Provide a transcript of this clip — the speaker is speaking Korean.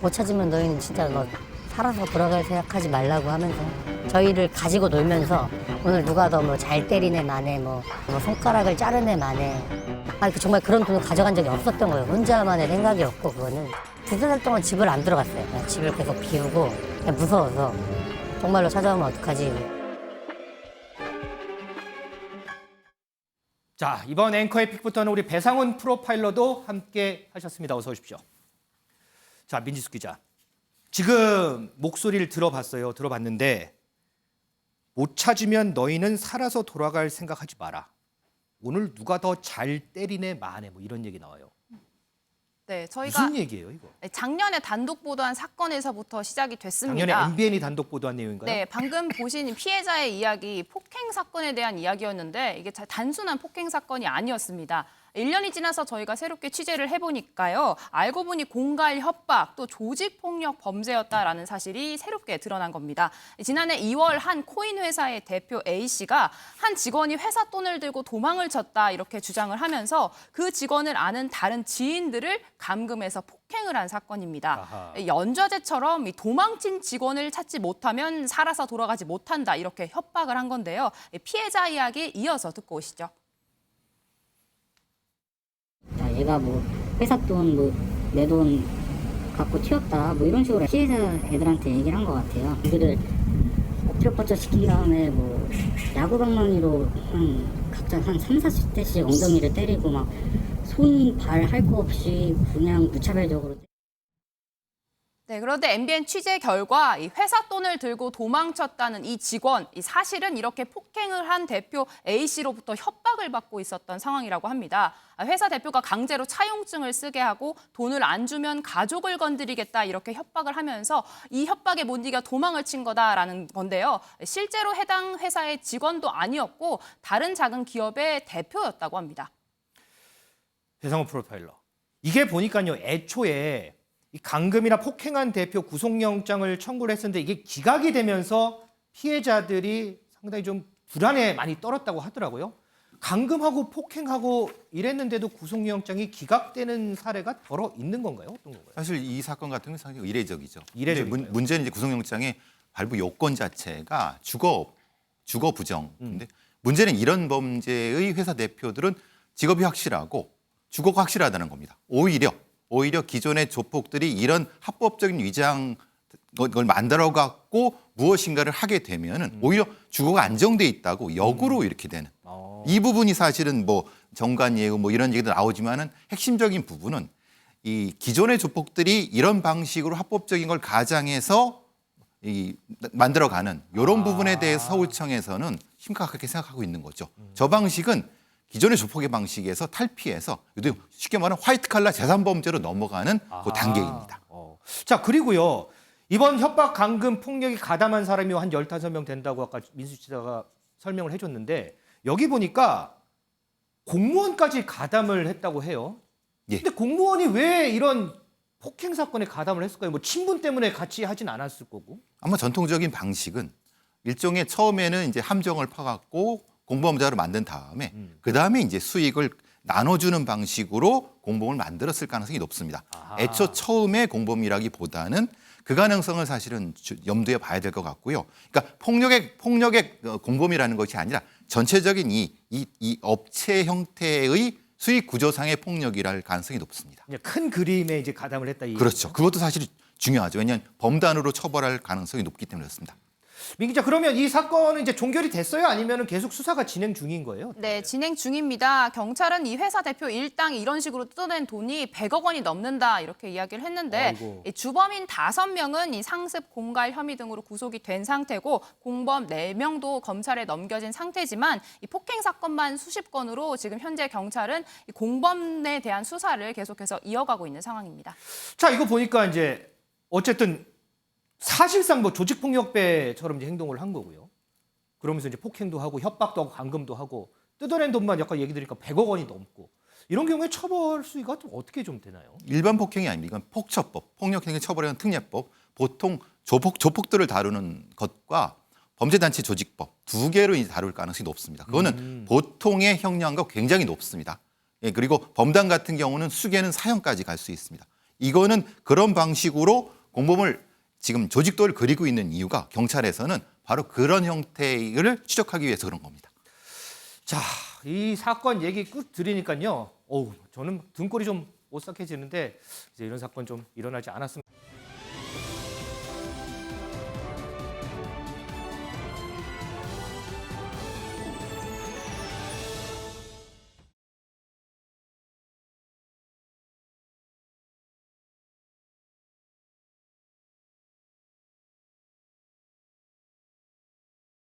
못 찾으면 너희는 진짜 뭐 살아서 돌아갈 생각하지 말라고 하면서 저희를 가지고 놀면서 오늘 누가 더 뭐 잘 때리네 마네 뭐 손가락을 자르네 마네 정말 그런 돈을 가져간 적이 없었던 거예요. 혼자만의 생각이었고 그거는 두세 달 동안 집을 안 들어갔어요. 그냥 집을 계속 비우고 그냥 무서워서 정말로 찾아오면 어떡하지. 자, 이번 앵커의 픽부터는 우리 배상훈 프로파일러도 함께 하셨습니다. 어서 오십시오. 자, 민지숙 기자. 지금 목소리를 들어봤는데 못 찾으면 너희는 살아서 돌아갈 생각하지 마라. 오늘 누가 더 잘 때리네 마네 뭐 이런 얘기 나와요. 네, 저희가 무슨 얘기예요, 이거? 작년에 단독 보도한 사건에서부터 시작이 됐습니다. 작년에 MBN이 단독 보도한 내용인가요? 네, 방금 보신 피해자의 이야기, 폭행 사건에 대한 이야기였는데 이게 단순한 폭행 사건이 아니었습니다. 1년이 지나서 저희가 새롭게 취재를 해보니까요. 알고 보니 공갈 협박, 또 조직폭력 범죄였다라는 사실이 새롭게 드러난 겁니다. 지난해 2월 한 코인 회사의 대표 A씨가 한 직원이 회사 돈을 들고 도망을 쳤다 이렇게 주장을 하면서 그 직원을 아는 다른 지인들을 감금해서 폭행을 한 사건입니다. 아하. 연좌제처럼 도망친 직원을 찾지 못하면 살아서 돌아가지 못한다 이렇게 협박을 한 건데요. 피해자 이야기 이어서 듣고 오시죠. 얘가 뭐 회사 돈 뭐 내 돈 갖고 튀었다 뭐 이런 식으로 피해자 애들한테 얘기를 한 것 같아요. 우리를 엎드려 뻗쳐 시킨 다음에 뭐 야구 방망이로 각자 한 3, 40대씩 엉덩이를 때리고 막 손, 발 할 거 없이 그냥 무차별적으로. 네, 그런데 MBN 취재 결과 이 회사 돈을 들고 도망쳤다는 이 직원, 이 사실은 이렇게 폭행을 한 대표 A씨로부터 협박을 받고 있었던 상황이라고 합니다. 회사 대표가 강제로 차용증을 쓰게 하고 돈을 안 주면 가족을 건드리겠다 이렇게 협박을 하면서 이 협박에 못 이겨 도망을 친 거다라는 건데요. 실제로 해당 회사의 직원도 아니었고 다른 작은 기업의 대표였다고 합니다. 배상훈 프로파일러. 이게 보니까요, 애초에 이 감금이나 폭행한 대표 구속영장을 청구를 했었는데 이게 기각이 되면서 피해자들이 상당히 좀 불안에 많이 떨었다고 하더라고요. 감금하고 폭행하고 이랬는데도 구속영장이 기각되는 사례가 더러 있는 건가요? 어떤 건가요? 사실 이 사건 같은 경우는 상당히 이례적이죠. 이례적인가요? 문제는 이제 구속영장의 발부 요건 자체가 주거 부정. 근데 문제는 이런 범죄의 회사 대표들은 직업이 확실하고 주거가 확실하다는 겁니다. 오히려 기존의 조폭들이 이런 합법적인 위장 걸 만들어 갖고 무엇인가를 하게 되면은 오히려 주거가 안정돼 있다고 역으로 이렇게 되는 이 부분이 사실은 뭐 정관예우 뭐 이런 얘기도 나오지만은 핵심적인 부분은 이 기존의 조폭들이 이런 방식으로 합법적인 걸 가장해서 만들어가는 이런 부분에 대해서 서울청에서는 심각하게 생각하고 있는 거죠. 저 방식은 기존의 조폭의 방식에서 탈피해서 쉽게 말하면 화이트 칼라 재산범죄로 넘어가는 그 단계입니다. 자, 그리고요. 이번 협박, 감금, 폭력이 가담한 사람이 한 15명 된다고 아까 민수 기자가 설명을 해줬는데 여기 보니까 공무원까지 가담을 했다고 해요. 예. 근데 공무원이 왜 이런 폭행 사건에 가담을 했을까요? 뭐 친분 때문에 같이 하진 않았을 거고. 아마 전통적인 방식은 일종의 처음에는 이제 함정을 파갖고 공범자로 만든 다음에 그 다음에 이제 수익을 나눠주는 방식으로 공범을 만들었을 가능성이 높습니다. 애초 처음에 공범이라기보다는 그 가능성을 사실은 염두에 봐야 될 것 같고요. 그러니까 폭력의 공범이라는 것이 아니라 전체적인 이 업체 형태의 수익 구조상의 폭력이랄 가능성이 높습니다. 큰 그림에 이제 가담을 했다. 그렇죠. 그것도 사실 중요하죠. 왜냐하면 범단으로 처벌할 가능성이 높기 때문에 그렇습니다. 민 기자, 그러면 이 사건은 이제 종결이 됐어요? 아니면 계속 수사가 진행 중인 거예요? 네, 진행 중입니다. 경찰은 이 회사 대표 일당이 이런 식으로 뜯어낸 돈이 100억 원이 넘는다 이렇게 이야기를 했는데 이 주범인 5명은 이 상습, 공갈 혐의 등으로 구속이 된 상태고 공범 4명도 검찰에 넘겨진 상태지만 이 폭행 사건만 수십 건으로 지금 현재 경찰은 이 공범에 대한 수사를 계속해서 이어가고 있는 상황입니다. 자, 이거 보니까 이제 어쨌든 사실상 뭐 조직폭력배처럼 이제 행동을 한 거고요. 그러면서 이제 폭행도 하고 협박도 하고 감금도 하고 뜯어낸 돈만 약간 얘기 들으니까 100억 원이 넘고 이런 경우에 처벌 수위가 좀 어떻게 좀 되나요? 일반 폭행이 아닙니다. 이건 폭처법, 폭력행위 처벌하는 특례법, 보통 조폭들을 다루는 것과 범죄단체 조직법 두 개로 이제 다룰 가능성이 높습니다. 그거는 보통의 형량과 굉장히 높습니다. 예, 그리고 범단 같은 경우는 수개는 사형까지 갈 수 있습니다. 이거는 그런 방식으로 공범을 지금 조직도를 그리고 있는 이유가 경찰에서는 바로 그런 형태를 추적하기 위해서 그런 겁니다. 자, 이 사건 얘기 쭉 들으니까요. 저는 등골이 좀 오싹해지는데 이제 이런 사건 좀 일어나지 않았으면